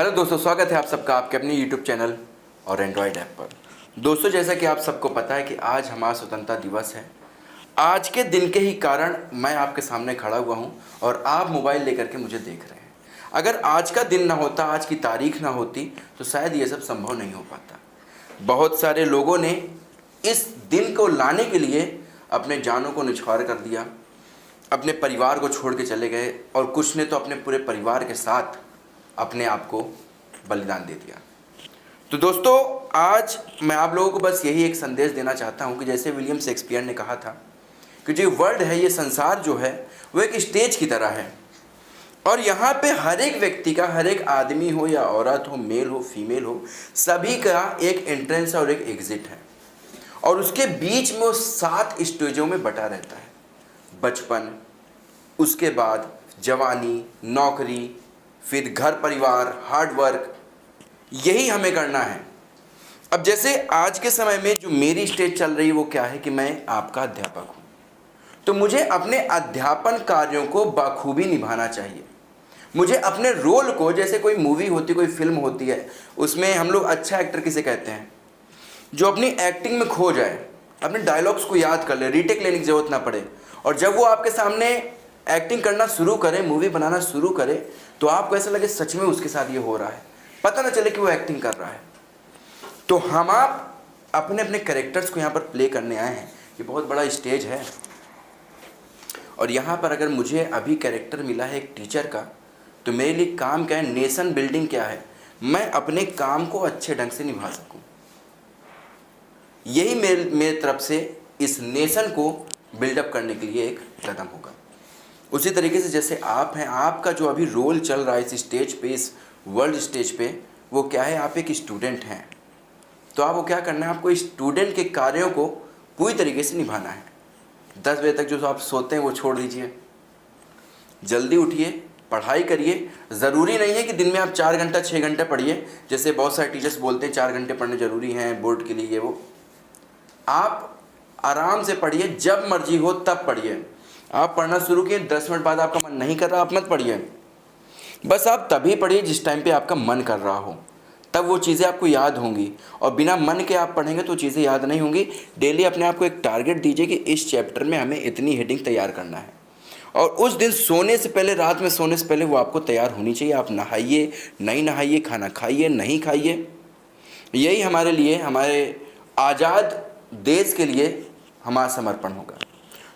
Hello दोस्तों, स्वागत है आप सबका आपके अपने यूट्यूब चैनल और एंड्रॉयड ऐप पर। दोस्तों, जैसा कि आप सबको पता है कि आज हमारा स्वतंत्रता दिवस है। आज के दिन के ही कारण मैं आपके सामने खड़ा हुआ हूं और आप मोबाइल लेकर के मुझे देख रहे हैं। अगर आज का दिन ना होता, आज की तारीख ना होती, तो शायद ये सब संभव नहीं हो पाता। बहुत सारे लोगों ने इस दिन को लाने के लिए अपने जानों को निछावर कर दिया, अपने परिवार को छोड़ के चले गए और कुछ ने तो अपने पूरे परिवार के साथ अपने आप को बलिदान दे दिया। तो दोस्तों, आज मैं आप लोगों को बस यही एक संदेश देना चाहता हूं कि जैसे विलियम शेक्सपियर ने कहा था कि जो वर्ल्ड है, ये संसार जो है वो एक स्टेज की तरह है और यहाँ पे हर एक व्यक्ति का, हर एक आदमी हो या औरत हो, मेल हो फीमेल हो, सभी का एक एंट्रेंस और एक एग्जिट है और उसके बीच में वो 7 स्टेजों में बटा रहता है। बचपन, उसके बाद जवानी, नौकरी, फिर घर परिवार, हार्ड वर्क, यही हमें करना है। अब जैसे आज के समय में जो मेरी स्टेज चल रही है वो क्या है कि मैं आपका अध्यापक हूँ, तो मुझे अपने अध्यापन कार्यों को बखूबी निभाना चाहिए। मुझे अपने रोल को, जैसे कोई मूवी होती, कोई फिल्म होती है, उसमें हम लोग अच्छा एक्टर किसे कहते हैं, जो अपनी एक्टिंग में खो जाए, अपने डायलॉग्स को याद कर ले, रीटेक लेने की ज़रूरत ना पड़े, और जब वो आपके सामने एक्टिंग करना शुरू करे, मूवी बनाना शुरू करे, तो आपको ऐसा लगे सच में उसके साथ ये हो रहा है, पता ना चले कि वो एक्टिंग कर रहा है। तो हम आप अपने अपने कैरेक्टर्स को यहाँ पर प्ले करने आए हैं। ये बहुत बड़ा स्टेज है और यहाँ पर अगर मुझे अभी कैरेक्टर मिला है एक टीचर का, तो मेरे लिए काम क्या है, नेशन बिल्डिंग क्या है, मैं अपने काम को अच्छे ढंग से निभा सकूँ। यही मेरे तरफ से इस नेशन को बिल्डअप करने के लिए एक कदम होगा। उसी तरीके से जैसे आप हैं, आपका जो अभी रोल चल रहा है इस स्टेज पे, इस वर्ल्ड स्टेज पे, वो क्या है, आप एक स्टूडेंट हैं। तो आपको क्या करना है, आपको स्टूडेंट के कार्यों को पूरी तरीके से निभाना है। 10 बजे तक जो आप सोते हैं वो छोड़ दीजिए, जल्दी उठिए, पढ़ाई करिए। ज़रूरी नहीं है कि दिन में आप 4 घंटा 6 घंटे पढ़िए, जैसे बहुत सारे टीचर्स बोलते हैं 4 घंटे पढ़ने ज़रूरी हैं बोर्ड के लिए, ये वो। आप आराम से पढ़िए, जब मर्जी हो तब पढ़िए। आप पढ़ना शुरू किए, 10 मिनट बाद आपका मन नहीं कर रहा, आप मत पढ़िए। बस आप तभी पढ़िए जिस टाइम पे आपका मन कर रहा हो, तब वो चीज़ें आपको याद होंगी। और बिना मन के आप पढ़ेंगे तो चीज़ें याद नहीं होंगी। डेली अपने आप को एक टारगेट दीजिए कि इस चैप्टर में हमें इतनी हेडिंग तैयार करना है, और उस दिन सोने से पहले, रात में सोने से पहले वो आपको तैयार होनी चाहिए। आप नहाइए, नहीं नहाइए, खाना खाइए, नहीं खाइए, यही हमारे लिए, हमारे आज़ाद देश के लिए हमारा समर्पण होगा।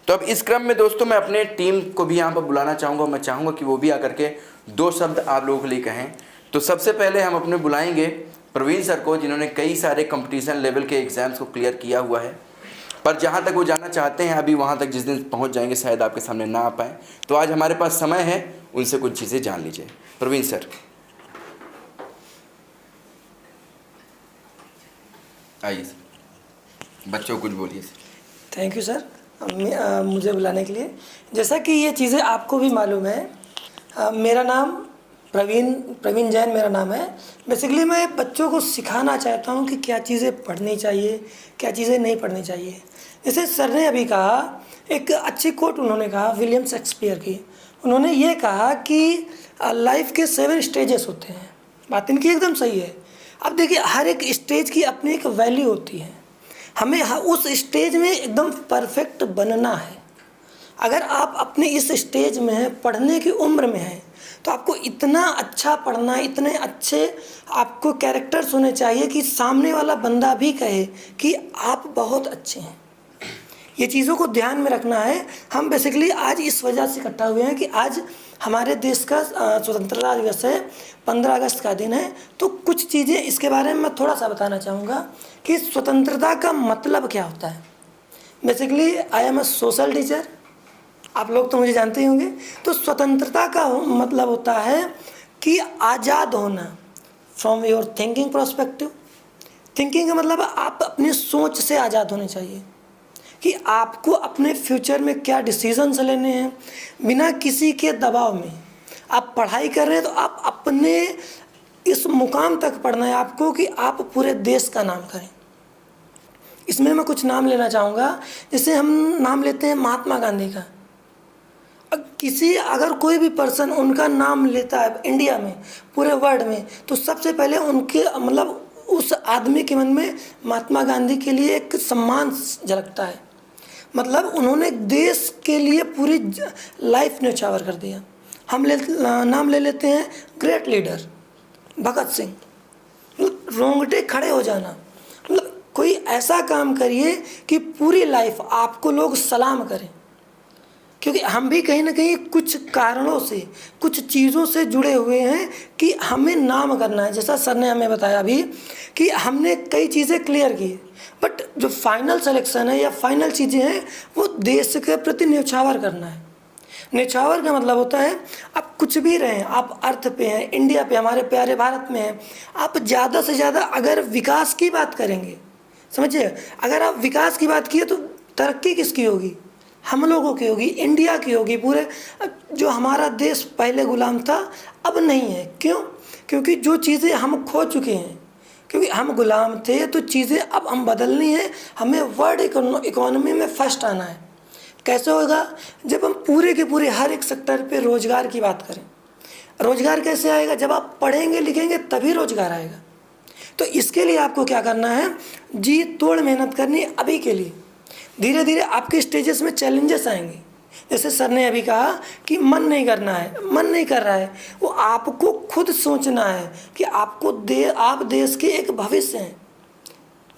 तो अब इस क्रम में दोस्तों, मैं अपने टीम को भी यहाँ पर बुलाना चाहूँगा। मैं चाहूँगा कि वो भी आकर के 2 शब्द आप लोगों के लिए कहें। तो सबसे पहले हम अपने बुलाएंगे प्रवीण सर को, जिन्होंने कई सारे कंपटीशन लेवल के एग्ज़ाम्स को क्लियर किया हुआ है, पर जहाँ तक वो जाना चाहते हैं अभी वहाँ तक जिस दिन पहुँच जाएंगे शायद आपके सामने ना आ पाएँ। तो आज हमारे पास समय है, उनसे कुछ चीज़ें जान लीजिए। प्रवीण सर आइए सर, बच्चों को कुछ बोलिए सर। थैंक यू सर मुझे बुलाने के लिए। जैसा कि ये चीज़ें आपको भी मालूम है, मेरा नाम प्रवीण जैन मेरा नाम है। बेसिकली मैं बच्चों को सिखाना चाहता हूँ कि क्या चीज़ें पढ़नी चाहिए, क्या चीज़ें नहीं पढ़नी चाहिए। जैसे सर ने अभी कहा, एक अच्छी कोट उन्होंने कहा विलियम शेक्सपियर की। उन्होंने ये कहा कि लाइफ के 7 स्टेजेस होते हैं। बात इनकी एकदम सही है। अब देखिए, हर एक स्टेज की अपनी एक वैल्यू होती है। हमें उस स्टेज में एकदम परफेक्ट बनना है। अगर आप अपने इस स्टेज में हैं, पढ़ने की उम्र में हैं, तो आपको इतना अच्छा पढ़ना, इतने अच्छे आपको कैरेक्टर्स होने चाहिए कि सामने वाला बंदा भी कहे कि आप बहुत अच्छे हैं। ये चीज़ों को ध्यान में रखना है। हम बेसिकली आज इस वजह से इकट्ठा हुए हैं कि आज हमारे देश का स्वतंत्रता दिवस है, 15 अगस्त का दिन है। तो कुछ चीज़ें इसके बारे में मैं थोड़ा सा बताना चाहूँगा कि स्वतंत्रता का मतलब क्या होता है। Basically I am a social teacher, आप लोग तो मुझे जानते ही होंगे। तो स्वतंत्रता का मतलब होता है कि आज़ाद होना from your thinking perspective. Thinking का मतलब आप अपनी सोच से आज़ाद होने चाहिए कि आपको अपने फ्यूचर में क्या डिसीजंस लेने हैं, बिना किसी के दबाव में। आप पढ़ाई कर रहे हैं तो आप अपने इस मुकाम तक पढ़ना है आपको कि आप पूरे देश का नाम करें। इसमें मैं कुछ नाम लेना चाहूँगा। जैसे हम नाम लेते हैं महात्मा गांधी का, किसी अगर कोई भी पर्सन उनका नाम लेता है इंडिया में, पूरे वर्ल्ड में, तो सबसे पहले उनके मतलब उस आदमी के मन में महात्मा गांधी के लिए एक सम्मान झलकता है। मतलब उन्होंने देश के लिए पूरी लाइफ न्यौछावर कर दिया। हम नाम ले लेते हैं ग्रेट लीडर भगत सिंह। रोंगटे खड़े हो जाना, मतलब कोई ऐसा काम करिए कि पूरी लाइफ आपको लोग सलाम करें। क्योंकि हम भी कहीं ना कहीं कुछ कारणों से, कुछ चीज़ों से जुड़े हुए हैं कि हमें नाम करना है। जैसा सर ने हमें बताया अभी कि हमने कई चीज़ें क्लियर की, बट जो फाइनल सिलेक्शन है या फाइनल चीज़ें हैं वो देश के प्रति न्यौछावर करना है। न्यौछावर का मतलब होता है आप कुछ भी रहें, आप अर्थ पे हैं, इंडिया पे, हमारे प्यारे भारत में हैं, आप ज़्यादा से ज़्यादा अगर विकास की बात करेंगे, समझिए, अगर आप विकास की बात किए तो तरक्की किसकी होगी? हम लोगों की होगी, इंडिया की होगी। पूरे जो हमारा देश पहले गुलाम था अब नहीं है। क्यों? क्योंकि जो चीज़ें हम खो चुके हैं, क्योंकि हम गुलाम थे तो चीज़ें अब हम बदलनी है। हमें वर्ल्ड इकोनॉमी में फर्स्ट आना है। कैसे होगा? जब हम पूरे के पूरे हर एक सेक्टर पे रोज़गार की बात करें। रोज़गार कैसे आएगा? जब आप पढ़ेंगे लिखेंगे तभी रोज़गार आएगा। तो इसके लिए आपको क्या करना है? जी तोड़ मेहनत करनी अभी के लिए। धीरे धीरे आपके स्टेजेस में चैलेंजेस आएंगे। जैसे सर ने अभी कहा कि मन नहीं करना है, मन नहीं कर रहा है, वो आपको खुद सोचना है कि आपको आप देश के एक भविष्य हैं।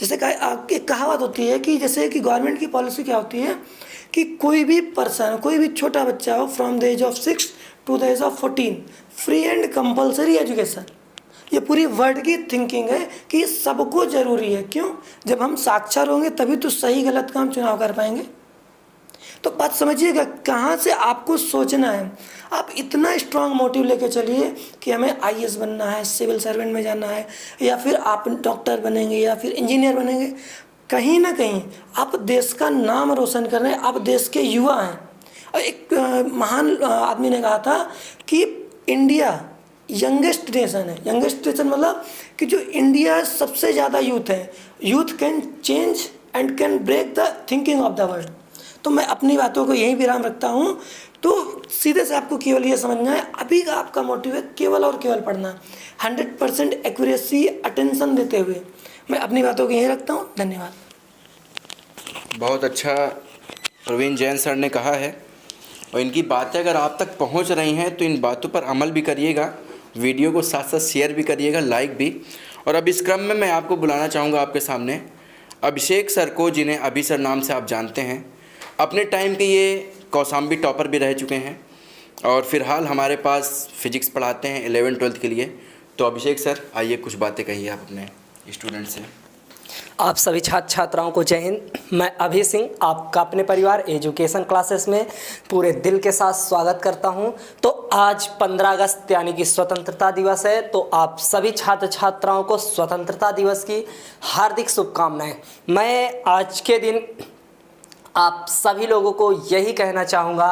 जैसे एक कहावत होती है कि जैसे कि गवर्नमेंट की पॉलिसी क्या होती है कि कोई भी पर्सन, कोई भी छोटा बच्चा हो, from the age of 6 to the age of 14, free and compulsory education. ये पूरी वर्ल्ड की थिंकिंग है कि सबको ज़रूरी है। क्यों? जब हम साक्षर होंगे तभी तो सही गलत का हम चुनाव कर पाएंगे। तो बात समझिएगा कहाँ से आपको सोचना है। आप इतना स्ट्रांग मोटिव लेके चलिए कि हमें आईएएस बनना है, सिविल सर्वेंट में जाना है, या फिर आप डॉक्टर बनेंगे या फिर इंजीनियर बनेंगे। कहीं ना कहीं आप देश का नाम रोशन कर रहे हैं, आप देश के युवा हैं। और एक महान आदमी ने कहा था कि इंडिया यंगेस्ट नेशन है। यंगेस्ट नेशन मतलब कि जो इंडिया सबसे ज़्यादा यूथ है। Youth can change and can break the thinking of the world. तो मैं अपनी बातों को यहीं विराम रखता हूँ। तो सीधे से आपको केवल ये समझना है, अभी का आपका मोटिव है केवल और केवल पढ़ना, 100% एक्यूरेसी, अटेंशन देते हुए। मैं अपनी बातों को यहीं रखता हूँ। धन्यवाद। बहुत अच्छा प्रवीण जैन सर ने कहा है, और इनकी बातें अगर आप तक पहुंच रही हैं तो इन बातों पर अमल भी करिएगा, वीडियो को साथ साथ शेयर भी करिएगा, लाइक भी। और अब इस क्रम में मैं आपको बुलाना चाहूँगा आपके सामने अभिषेक सर को, जिन्हें अभी सर नाम से आप जानते हैं। अपने टाइम के ये कौशाम्बी टॉपर भी रह चुके हैं और फ़िलहाल हमारे पास फिजिक्स पढ़ाते हैं 11वीं-12वीं के लिए। तो अभिषेक सर आइए कुछ बातें कहिए आप अपने स्टूडेंट से। आप सभी छात्र छात्राओं को जय हिंद। मैं अभय सिंह आपका अपने परिवार एजुकेशन क्लासेस में पूरे दिल के साथ स्वागत करता हूं। तो आज 15 अगस्त यानी कि स्वतंत्रता दिवस है, तो आप सभी छात्र छात्राओं को स्वतंत्रता दिवस की हार्दिक शुभकामनाएं। मैं आज के दिन आप सभी लोगों को यही कहना चाहूँगा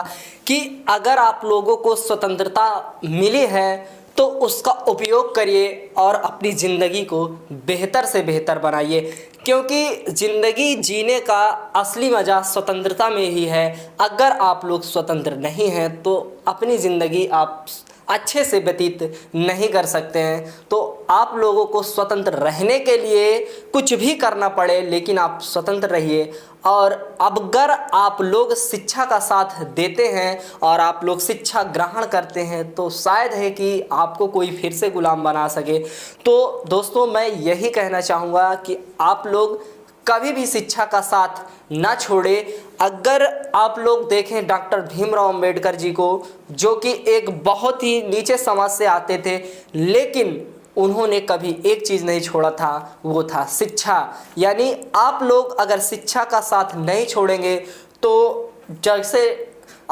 कि अगर आप लोगों को स्वतंत्रता मिली है तो उसका उपयोग करिए और अपनी ज़िंदगी को बेहतर से बेहतर बनाइए, क्योंकि ज़िंदगी जीने का असली मज़ा स्वतंत्रता में ही है। अगर आप लोग स्वतंत्र नहीं हैं तो अपनी ज़िंदगी आप अच्छे से व्यतीत नहीं कर सकते हैं। तो आप लोगों को स्वतंत्र रहने के लिए कुछ भी करना पड़े, लेकिन आप स्वतंत्र रहिए। और अगर आप लोग शिक्षा का साथ देते हैं और आप लोग शिक्षा ग्रहण करते हैं तो शायद है कि आपको कोई फिर से गुलाम बना सके। तो दोस्तों मैं यही कहना चाहूँगा कि आप लोग कभी भी शिक्षा का साथ ना छोड़े। अगर आप लोग देखें डॉक्टर भीमराव अंबेडकर जी को, जो कि एक बहुत ही नीचे समाज से आते थे, लेकिन उन्होंने कभी एक चीज़ नहीं छोड़ा था, वो था शिक्षा। यानी आप लोग अगर शिक्षा का साथ नहीं छोड़ेंगे तो जैसे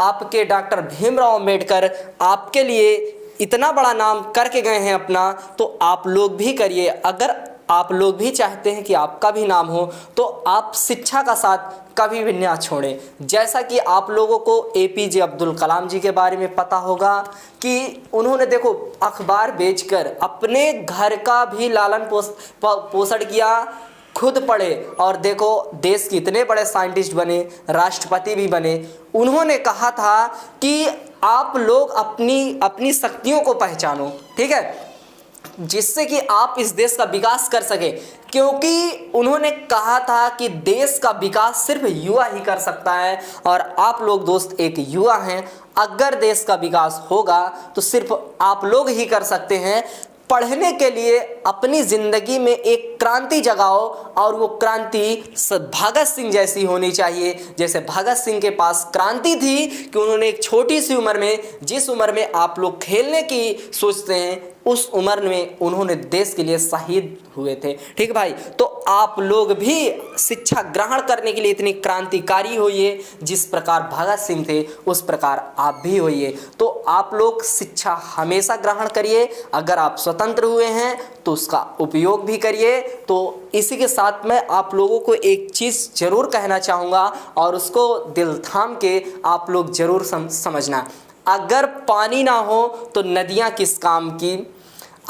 आपके डॉक्टर भीमराव अंबेडकर आपके लिए इतना बड़ा नाम करके गए हैं अपना, तो आप लोग भी करिए। अगर आप लोग भी चाहते हैं कि आपका भी नाम हो तो आप शिक्षा का साथ कभी भी ना छोड़ें। जैसा कि आप लोगों को एपीजे अब्दुल कलाम जी के बारे में पता होगा कि उन्होंने देखो अखबार बेचकर अपने घर का भी लालन पोषण किया, खुद पढ़े और देखो देश के इतने बड़े साइंटिस्ट बने, राष्ट्रपति भी बने। उन्होंने कहा था कि आप लोग अपनी अपनी शक्तियों को पहचानो, ठीक है, जिससे कि आप इस देश का विकास कर सके। क्योंकि उन्होंने कहा था कि देश का विकास सिर्फ युवा ही कर सकता है, और आप लोग दोस्त एक युवा हैं। अगर देश का विकास होगा तो सिर्फ आप लोग ही कर सकते हैं। पढ़ने के लिए अपनी ज़िंदगी में एक क्रांति जगाओ, और वो क्रांति भगत सिंह जैसी होनी चाहिए। जैसे भगत सिंह के पास क्रांति थी कि उन्होंने एक छोटी सी उम्र में, जिस उम्र में आप लोग खेलने की सोचते हैं, उस उम्र में उन्होंने देश के लिए शहीद हुए थे। ठीक भाई, तो आप लोग भी शिक्षा ग्रहण करने के लिए इतनी क्रांतिकारी होइए, जिस प्रकार भगत सिंह थे उस प्रकार आप भी होइए। तो आप लोग शिक्षा हमेशा ग्रहण करिए। अगर आप स्वतंत्र हुए हैं तो उसका उपयोग भी करिए। तो इसी के साथ मैं आप लोगों को एक चीज़ ज़रूर कहना चाहूँगा, और उसको दिल थाम के आप लोग ज़रूर समझना। अगर पानी ना हो तो नदियाँ किस काम की,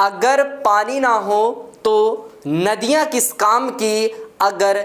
अगर पानी ना हो तो नदियाँ किस काम की, अगर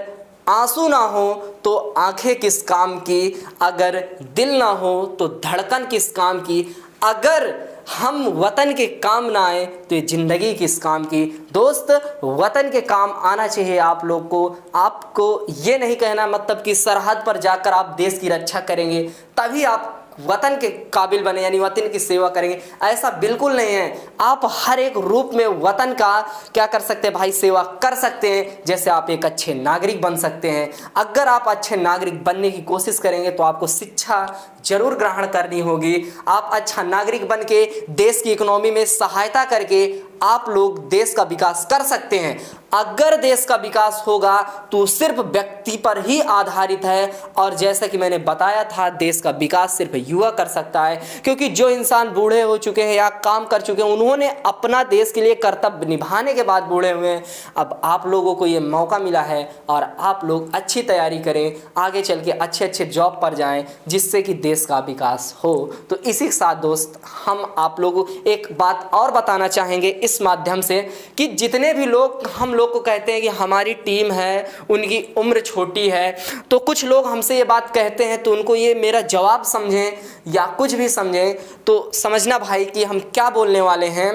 आंसू ना हो तो आंखें किस काम की, अगर दिल ना हो तो धड़कन किस काम की, अगर हम वतन के काम ना आए तो ये ज़िंदगी किस काम की। दोस्त, वतन के काम आना चाहिए आप लोग को। आपको ये नहीं कहना मतलब कि सरहद पर जाकर आप देश की रक्षा करेंगे तभी आप वतन के काबिल बने, यानी वतन की सेवा करेंगे, ऐसा बिल्कुल नहीं है। आप हर एक रूप में वतन का क्या कर सकते हैं भाई, सेवा कर सकते हैं। जैसे आप एक अच्छे नागरिक बन सकते हैं। अगर आप अच्छे नागरिक बनने की कोशिश करेंगे तो आपको शिक्षा जरूर ग्रहण करनी होगी। आप अच्छा नागरिक बन के देश की इकोनॉमी में सहायता करके आप लोग देश का विकास कर सकते हैं। अगर देश का विकास होगा तो सिर्फ व्यक्ति पर ही आधारित है, और जैसा कि मैंने बताया था, देश का विकास सिर्फ युवा कर सकता है। क्योंकि जो इंसान बूढ़े हो चुके हैं या काम कर चुके हैं, उन्होंने अपना देश के लिए कर्तव्य निभाने के बाद बूढ़े हुए हैं। अब आप लोगों को ये मौका मिला है, और आप लोग अच्छी तैयारी करें, आगे चल के अच्छे अच्छे जॉब पर जाएं, जिससे कि देश का विकास हो। तो इसी के साथ दोस्त, हम आप लोगों को एक बात और बताना चाहेंगे इस माध्यम से, कि जितने भी लोग हम लोग को कहते हैं कि हमारी टीम है, उनकी उम्र छोटी है, तो कुछ लोग हमसे ये बात कहते हैं, तो उनको ये मेरा जवाब समझें या कुछ भी समझें, तो समझना भाई कि हम क्या बोलने वाले हैं,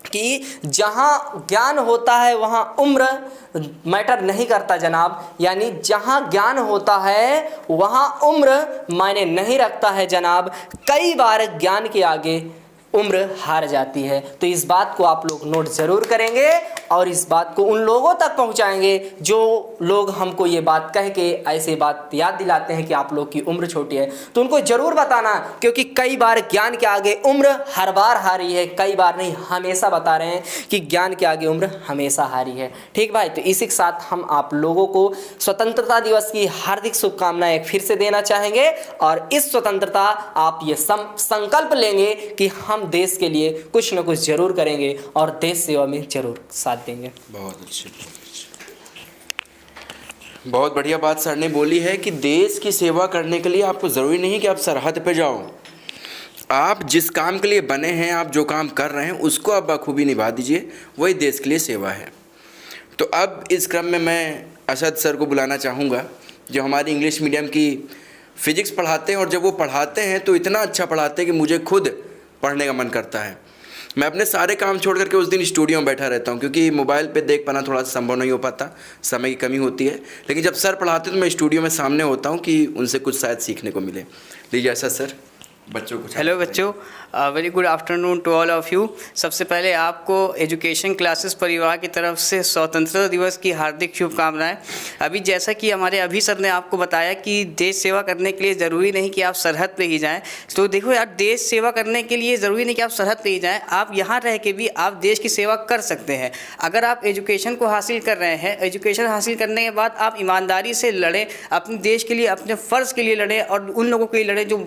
कि जहाँ ज्ञान होता है वहाँ उम्र मैटर नहीं करता जनाब। यानी जहाँ ज्ञान होता है वहाँ उम्र मायने नहीं रखता है जनाब। कई बार ज्ञान के आगे उम्र हार जाती है। तो इस बात को आप लोग नोट ज़रूर करेंगे, और इस बात को उन लोगों तक पहुंचाएंगे जो लोग हमको ये बात कह के ऐसे बात याद दिलाते हैं कि आप लोग की उम्र छोटी है। तो उनको ज़रूर बताना, क्योंकि कई बार ज्ञान के आगे उम्र हर बार हारी है। कई बार नहीं, हमेशा बता रहे हैं कि ज्ञान के आगे उम्र हमेशा हारी है। ठीक भाई, तो इसी के साथ हम आप लोगों को स्वतंत्रता दिवस की हार्दिक शुभकामनाएं फिर से देना चाहेंगे, और इस स्वतंत्रता आप ये संकल्प लेंगे कि हम देश के लिए कुछ न कुछ जरूर करेंगे, और देश सेवा में जरूर साथ देंगे। बहुत अच्छे, बहुत बढ़िया बात सर ने बोली है कि देश की सेवा करने के लिए आपको ज़रूरी नहीं कि आप सरहद पे जाओ। आप जिस काम के लिए बने हैं, आप जो काम कर रहे हैं, उसको आप बखूबी निभा दीजिए, वही देश के लिए सेवा है। तो अब इस क्रम में मैं असद सर को बुलाना चाहूँगा, जो हमारी इंग्लिश मीडियम की फ़िज़िक्स पढ़ाते हैं, और जब वो पढ़ाते हैं तो इतना अच्छा पढ़ाते हैं कि मुझे खुद पढ़ने का मन करता है। मैं अपने सारे काम छोड़ करके उस दिन स्टूडियो में बैठा रहता हूँ, क्योंकि मोबाइल पे देख पाना थोड़ा संभव नहीं हो पाता, समय की कमी होती है। लेकिन जब सर पढ़ाते तो मैं स्टूडियो में सामने होता हूँ कि उनसे कुछ शायद सीखने को मिले। लीजिए ऐसा सर, बच्चों को। हेलो बच्चों, very good afternoon to all of you. सबसे पहले आपको एजुकेशन क्लासेस परिवार की तरफ से स्वतंत्रता दिवस की हार्दिक शुभकामनाएं। अभी जैसा कि हमारे अभी सर ने आपको बताया कि देश सेवा करने के लिए ज़रूरी नहीं कि आप सरहद पे ही जाएं। तो देखो यार, देश सेवा करने के लिए ज़रूरी नहीं कि आप सरहद पे ही जाएं, आप यहाँ रह के भी आप देश की सेवा कर सकते हैं। अगर आप एजुकेशन को हासिल कर रहे हैं, एजुकेशन हासिल करने के बाद आप ईमानदारी से लड़ें, अपने देश के लिए, अपने फ़र्ज़ के लिए लड़ें, और उन लोगों के लिए लड़ें जो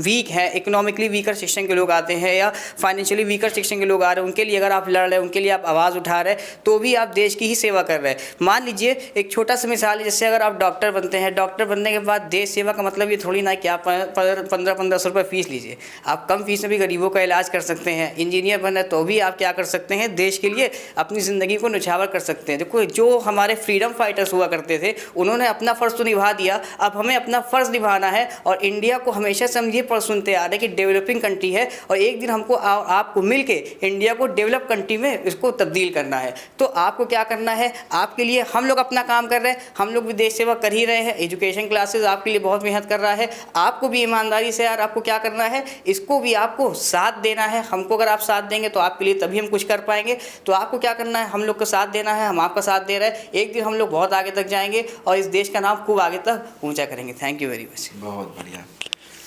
वीक है, इकोनॉमिकली वीकर सेक्शन सेक्शन के लोग आते हैं या फाइनेंशियली वीकर सेक्शन के लोग आ रहे हैं, उनके लिए अगर आप लड़ रहे हैं, उनके लिए आप आवाज़ उठा रहे हैं, तो भी आप देश की ही सेवा कर रहे हैं। मान लीजिए एक छोटा सा मिसाल है, जैसे अगर आप डॉक्टर बनते हैं, डॉक्टर बनने के बाद देश सेवा का मतलब ये थोड़ी ना कि आप 1500 रुपये फीस लीजिए, आप कम फीस में भी गरीबों का इलाज कर सकते हैं। इंजीनियर बने तो भी आप क्या कर सकते हैं, देश के लिए अपनी ज़िंदगी को निछावर कर सकते हैं। देखो, जो हमारे फ्रीडम फाइटर्स हुआ करते थे, उन्होंने अपना फ़र्ज़ तो निभा दिया, अब हमें अपना फ़र्ज़ निभाना है। और इंडिया को हमेशा से हम ये पर सुनते आ रहे हैं कि डेवलपिंग कंट्री है, और एक दिन हमको आपको मिल के इंडिया को डेवलप कंट्री में इसको तब्दील करना है। तो आपको क्या करना है, आपके लिए हम लोग अपना काम कर रहे हैं, हम लोग भी देश सेवा कर ही रहे हैं। एजुकेशन क्लासेस आपके लिए बहुत मेहनत कर रहा है, आपको भी ईमानदारी से यार आपको क्या करना है, इसको भी आपको साथ देना है। हमको अगर आप साथ देंगे तो आपके लिए तभी हम कुछ कर पाएंगे। तो आपको क्या करना है, हम लोग का साथ देना है, हम आपका साथ दे रहे हैं। एक दिन हम लोग बहुत आगे तक जाएंगे और इस देश का नाम खूब आगे तक ऊँचा करेंगे। Thank you very much. बहुत बढ़िया,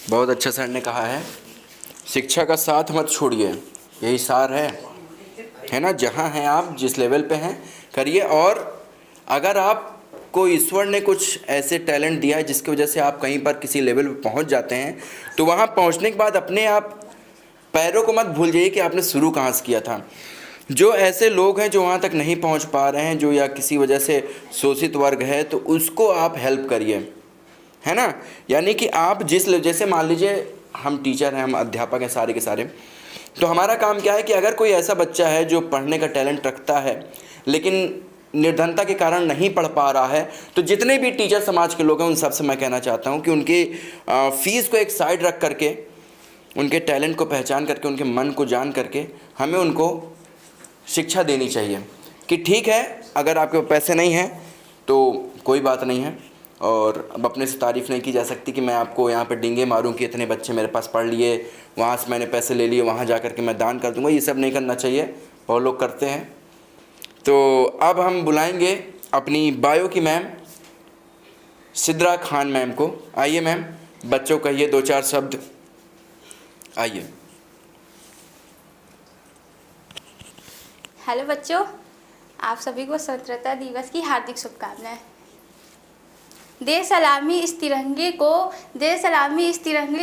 बहुत अच्छा सर ने कहा है, शिक्षा का साथ मत छोड़िए, यही सार है ना। जहाँ हैं आप, जिस लेवल पे हैं करिए। और अगर आपको ईश्वर ने कुछ ऐसे टैलेंट दिया है जिसकी वजह से आप कहीं पर किसी लेवल पे पहुँच जाते हैं, तो वहाँ पहुँचने के बाद अपने आप पैरों को मत भूल जाइए कि आपने शुरू कहाँ से किया था। जो ऐसे लोग हैं जो वहाँ तक नहीं पहुँच पा रहे हैं, जो या किसी वजह से शोषित वर्ग है, तो उसको आप हेल्प करिए, है ना। यानी कि आप जैसे मान लीजिए हम टीचर हैं, हम अध्यापक हैं सारे के सारे, तो हमारा काम क्या है कि अगर कोई ऐसा बच्चा है जो पढ़ने का टैलेंट रखता है लेकिन निर्धनता के कारण नहीं पढ़ पा रहा है, तो जितने भी टीचर समाज के लोग हैं उन सबसे मैं कहना चाहता हूँ कि उनकी फ़ीस को एक साइड रख करके, उनके टैलेंट को पहचान करके, उनके मन को जान करके हमें उनको शिक्षा देनी चाहिए कि ठीक है, अगर आपके पैसे नहीं हैं तो कोई बात नहीं है। और अब अपने से तारीफ़ नहीं की जा सकती कि मैं आपको यहाँ पे डींगे मारूं कि इतने बच्चे मेरे पास पढ़ लिए, वहाँ से मैंने पैसे ले लिए, वहाँ जा कर के मैं दान कर दूँगा। ये सब नहीं करना चाहिए, बहुत लोग करते हैं। तो अब हम बुलाएंगे अपनी बायो की मैम सिद्रा खान मैम को। आइए मैम, बच्चों कहिए 2-4 शब्द, आइए। हेलो बच्चों, आप सभी को स्वतंत्रता दिवस की हार्दिक शुभकामनाएं। दे सलामी इस तिरंगे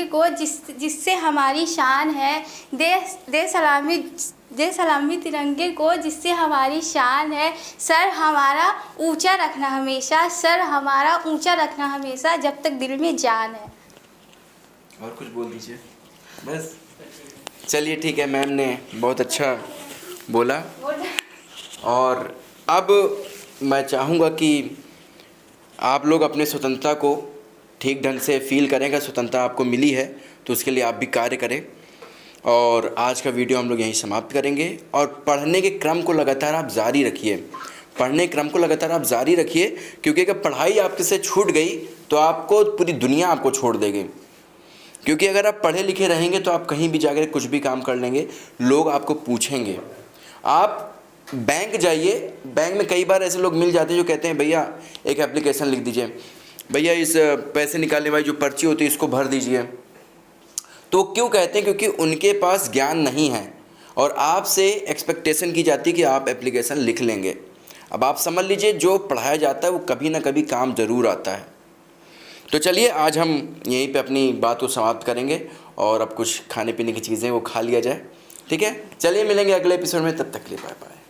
को जिससे हमारी शान है। दे सलामी तिरंगे को जिससे हमारी शान है। सर हमारा ऊंचा रखना हमेशा जब तक दिल में जान है। और कुछ बोल दीजिए बस। चलिए ठीक है, मैम ने बहुत अच्छा बोला। और अब मैं चाहूँगा कि आप लोग अपने स्वतंत्रता को ठीक ढंग से फील करें। अगर स्वतंत्रता आपको मिली है तो उसके लिए आप भी कार्य करें। और आज का वीडियो हम लोग यहीं समाप्त करेंगे। और पढ़ने के क्रम को लगातार आप जारी रखिए, क्योंकि अगर पढ़ाई आपके से छूट गई तो आपको पूरी दुनिया आपको छोड़ देगी। क्योंकि अगर आप पढ़े लिखे रहेंगे तो आप कहीं भी जाकर कुछ भी काम कर लेंगे, लोग आपको पूछेंगे। आप बैंक जाइए, बैंक में कई बार ऐसे लोग मिल जाते हैं जो कहते हैं भैया एक एप्लीकेशन लिख दीजिए, भैया इस पैसे निकालने वाली जो पर्ची होती है इसको भर दीजिए। तो क्यों कहते हैं? क्योंकि उनके पास ज्ञान नहीं है और आपसे एक्सपेक्टेशन की जाती है कि आप एप्लीकेशन लिख लेंगे। अब आप समझ लीजिए, जो पढ़ाया जाता है वो कभी ना कभी काम ज़रूर आता है। तो चलिए आज हम यहीं पे अपनी बात को समाप्त करेंगे और अब कुछ खाने पीने की चीज़ें वो खा लिया जाए, ठीक है। चलिए मिलेंगे अगले एपिसोड में, तब तक के लिए बाय बाय।